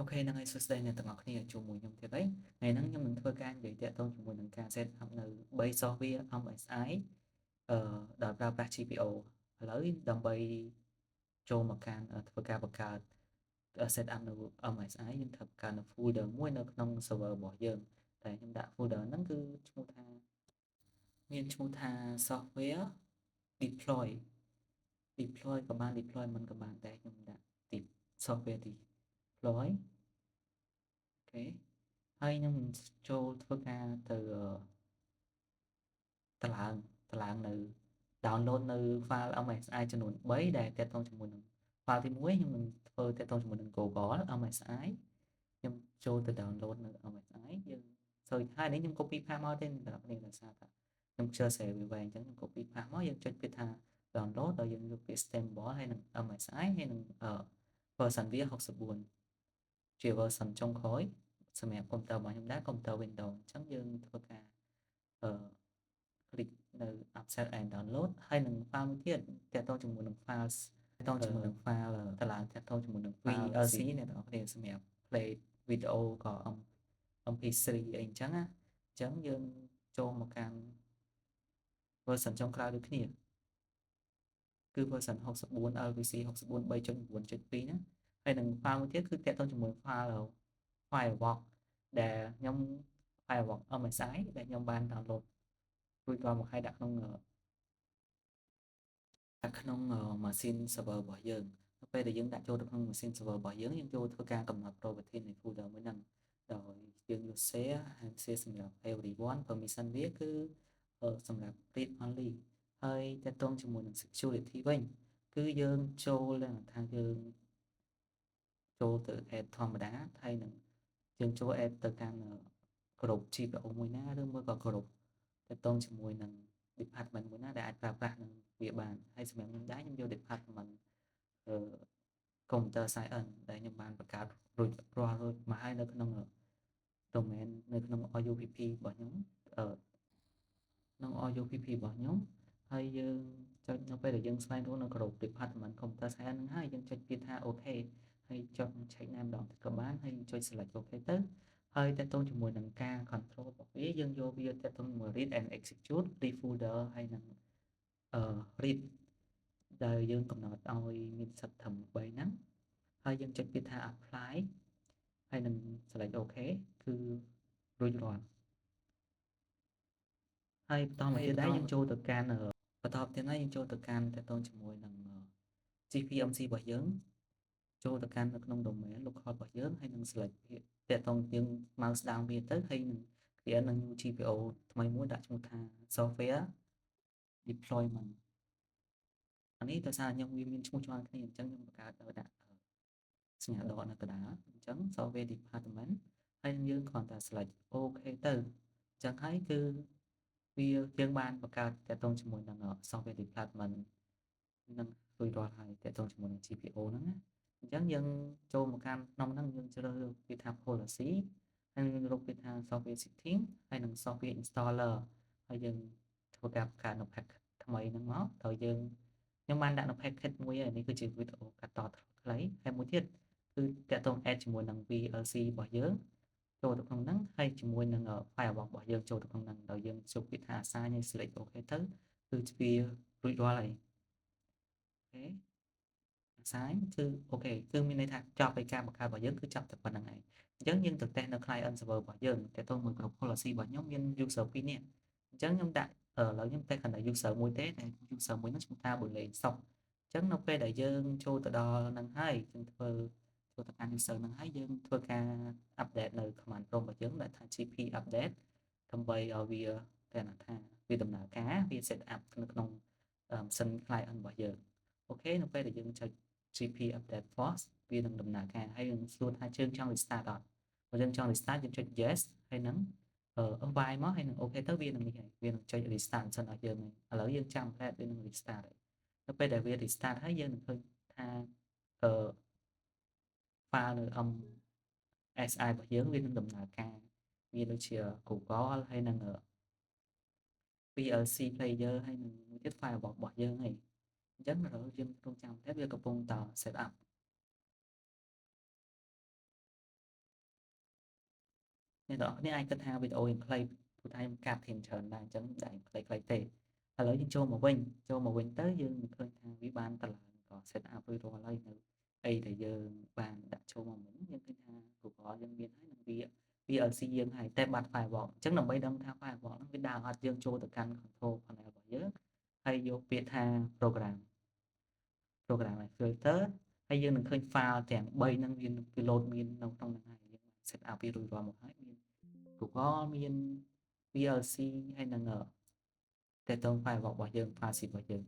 Ok ហ្នឹងហើយសួស្តីអ្នកទាំងអស់គ្នាជួបមួយខ្ញុំទៀតហើយថ្ងៃហ្នឹងខ្ញុំនឹងធ្វើការនិយាយតាក់ទងជាមួយនឹងការ set up នៅ3 software MSI ដោយប្រើប្រាស់ GPO ឥឡូវដើម្បីចូលមកការធ្វើការបង្កើត set up នៅ MSI យើងត្រូវបង្កើតនៅ folder មួយនៅក្នុង server របស់យើងតែខ្ញុំដាក់ folder ហ្នឹងគឺឈ្មោះថាមានឈ្មោះថា software deploy deploy ក៏បាន deployment ក៏បានតែខ្ញុំដាក់ software deploy អូខេហើយខ្ញុំចូលធ្វើការទៅតឡើងនៅ download នៅ file MSI ចំនួន3ដែលទាក់ទងជាមួយនឹង file ទី1ខ្ញុំនឹងធ្វើទាក់ទងជាមួយនឹង Google MSI ខ្ញុំចូលទៅ download នៅ MSI យើង search ហើយនេះខ្ញុំ copy paste មកទេអ្នកនរគ្នាដោយសារថាខ្ញុំ share save វាវែងអញ្ចឹងខ្ញុំ copy paste មកយើងចុចពាក្យថា download ដល់យើងយកពាក្យ stable ហើយនឹង MSI ហើយនឹងversion វា64ជា version ចុងក្រោយសម្រាប់កុំព្យូទ័ររបស់ខ្ញុំដែរកុំព្យូទ័រ Windows អញ្ចឹងយើងធ្វើការអឺ click នៅ upset and download ហើយនឹង file មួយទៀតទាក់ទងជាមួយនឹង file តាក់ទងជាមួយនឹង file តឡើងតាក់ទងជាមួយនឹង file VLC អ្នកនរគ្នាសម្រាប់ play video ក៏ MP3 អីអញ្ចឹងណាអញ្ចឹងយើងចូលមកកាន់ version ចុងក្រោយដូចគ្នាគឺ version 64 LVC 64 3.9.2 ណាហើយនឹង file មួយទៀតគឺតាក់ទងជាមួយ firewalk ដែលខ្ញុំ firewalk MSI ដែលខ្ញុំបាន download រួចរាល់មកហើយដាក់ក្នុងម៉ាស៊ីន server របស់យើងនៅពេលដែលយើងដាក់ចូលទៅក្នុងម៉ាស៊ីន server របស់យើងចូលធ្វើការកំណត់ property នៃ folder មួយហ្នឹងដោយយើងយក share and share សម្រាប់ everyone permission វាគឺសម្រាប់ read only ហើយទាក់ទងជាមួយនឹង security វិញគឺយើងចូលថាយើងចូលទៅ add ធម្មតាហើយនឹងយើងចូល add ទៅកាន់ក្រុម GPO មួយណាឬមួយក៏ក្រុមទាក់ទងជាមួយនឹង department មួយណាដែលអាចប្រើប្រាស់នឹងវាបានហើយសម្រាប់ខ្ញុំដែរខ្ញុំយក department computer science ដែលខ្ញុំបានបង្កើតរួចរាល់មកហើយនៅក្នុង domain នៅក្នុង RUPP របស់ខ្ញុំក្នុង RUPP របស់ខ្ញុំហើយយើងចុចនៅពេលដែលយើងស្វែងរកនៅក្រុម department computer science ហ្នឹងហើយយើងចុចពាក្យថា OK ហើយចុច check ណាម្ដងទៀតក៏បានហើយចុច select OK ទៅហើយតើតងជាមួយនឹងការ control របស់វាយើងយកវាតើតងជាមួយ read and execute read folder ហើយនឹងread ដែលយើងកំណត់ឲ្យមានសិទ្ធិត្រឹម3ហ្នឹងហើយយើងចុចពាក្យថា apply ហើយនឹង select OK គឺរួចរាល់ហើយបន្តមកទៀតដែរយើងចូលទៅកាន់បន្តទៀតហើយយើងចូលទៅកាន់តើតងជាមួយនឹង GPMC របស់យើងចូលទៅកាន់នៅក្នុង domain local របស់យើងហើយនឹង select ពាក្យតើតងយើង mouse down វាទៅហើយនឹង create នៅ new GPO ថ្មីមួយដាក់ឈ្មោះថា software deployment អានេះដោយសារខ្ញុំវាមានឈ្មោះច្រើនគ្នាអញ្ចឹងខ្ញុំបង្កើតទៅដាក់សញ្ញាដកនៅកណ្ដាលអញ្ចឹង software department ហើយយើងគ្រាន់តែ select OK ទៅអញ្ចឹងហើយគឺវាយើងបានបង្កើតតទៅជាមួយនឹង software department នឹងរួចរាល់ហើយតទៅជាមួយនឹង GPO ហ្នឹងណាអញ្ចឹងយើងចូលមកកាន់ក្នុងហ្នឹងយើងជ្រើសរើសពាក្យថា policy ហើយយើងរកពាក្យថា software setting ហើយនឹង software installer ហើយយើងធ្វើការបង្កើតនៅ package ថ្មីហ្នឹងមកដោយយើងខ្ញុំបានដាក់នៅ package មួយហើយនេះគឺជាវីដេអូកាត់តខ្លីហើយមួយទៀតគឺតាក់ទង add ជាមួយនឹង VLC របស់យើងចូលទៅក្នុងហ្នឹងហើយជាមួយនឹង firewall របស់យើងចូលទៅក្នុងហ្នឹងដោយយើងជប់ពាក្យថា assign ហើយ select OK ទៅគឺជារួចរាល់ហើយអូខេ assign គឺអូខេគឺមានន័យថាចប់ពីការបង្កើតរបស់យើងគឺចប់តែប៉ុណ្្នឹងហើយអញ្ចឹងយើងទៅតេស្តនៅ client server របស់យើងតាក់ទងមួយក្រុម policy របស់ខ្ញុំមាន user 2នាក់អញ្ចឹងខ្ញុំដាក់ឥឡូវខ្ញុំតេស្តខាង user មួយទេតែ user មួយហ្នឹងឈ្មោះថាប៊ូលេងសុកអញ្ចឹងនៅពេលដែលយើងចូលទៅដល់ហ្នឹងហើយយើងធ្វើចូលទៅកាន់ user ហ្នឹងហើយយើងធ្វើការ update នៅ command prompt របស់យើងដាក់ថា gp update ដើម្បីឲ្យវាតែថាវាដំណើរការវា set up នៅក្នុងម៉ាស៊ីន client របស់យើងអូខេនៅពេលដែលយើងចុច GP update force វានឹងដំណើរការហើយនឹងសួរថាជើងចង់ restart អត់បើយើងចង់ restart យើងចុច yes ហើយនឹងវាយមកហើយនឹង OK ទៅវានឹងនេះហើយវានឹងចុច restart សិនឲ្យយើងឥឡូវយើងចាំ plate វានឹង restart ហើយនៅពេលដែលវា restart ហើយយើងនឹងឃើញថាអឺ file នៅ MSI របស់យើងវានឹងដំណើរការមានដូចជា Google ហើយនឹង PLC player ហើយនឹងមួយទៀត firewall របស់យើងហើយអញ្ចឹងឥឡូវយើងរងចាំតែវាកំពុងត set up nên đóនេះអាចគិតថាវីដេអូយើងខ្លីព្រោះថាខ្ញុំកាត់thêmច្រើនដែរអញ្ចឹងតែខ្លីៗទេឥឡូវយើងចូលមកវិញទៅយើងនឹងឃើញថាវាបានតឡើងក៏ set up រួចរាល់ហើយនៅអីដែលយើងបានដាក់ចូលមកមិញយើងឃើញថា Google យើងមានហើយនឹង VLC យើងហើយតែបាត់ firewall អញ្ចឹងដើម្បីដឹងថា firewall ហ្នឹងវាដើរអត់យើងចូលទៅកាន់ control panel របស់យើងហើយយកពាក្យថា program ហើយ filter ហើយយើងនឹងឃើញ file ទាំង3ហ្នឹងវា load មាននៅក្នុងហ្នឹងហើយយើង set up វារួចរាល់មកហើយមាន Google មាន VLC ហើយនឹងតេតង file របស់យើង file zip របស់យើង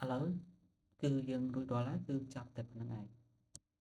ឥឡូវគឺយើងរួចរាល់ហើយគឺចប់តែប៉ុណ្្នឹងឯង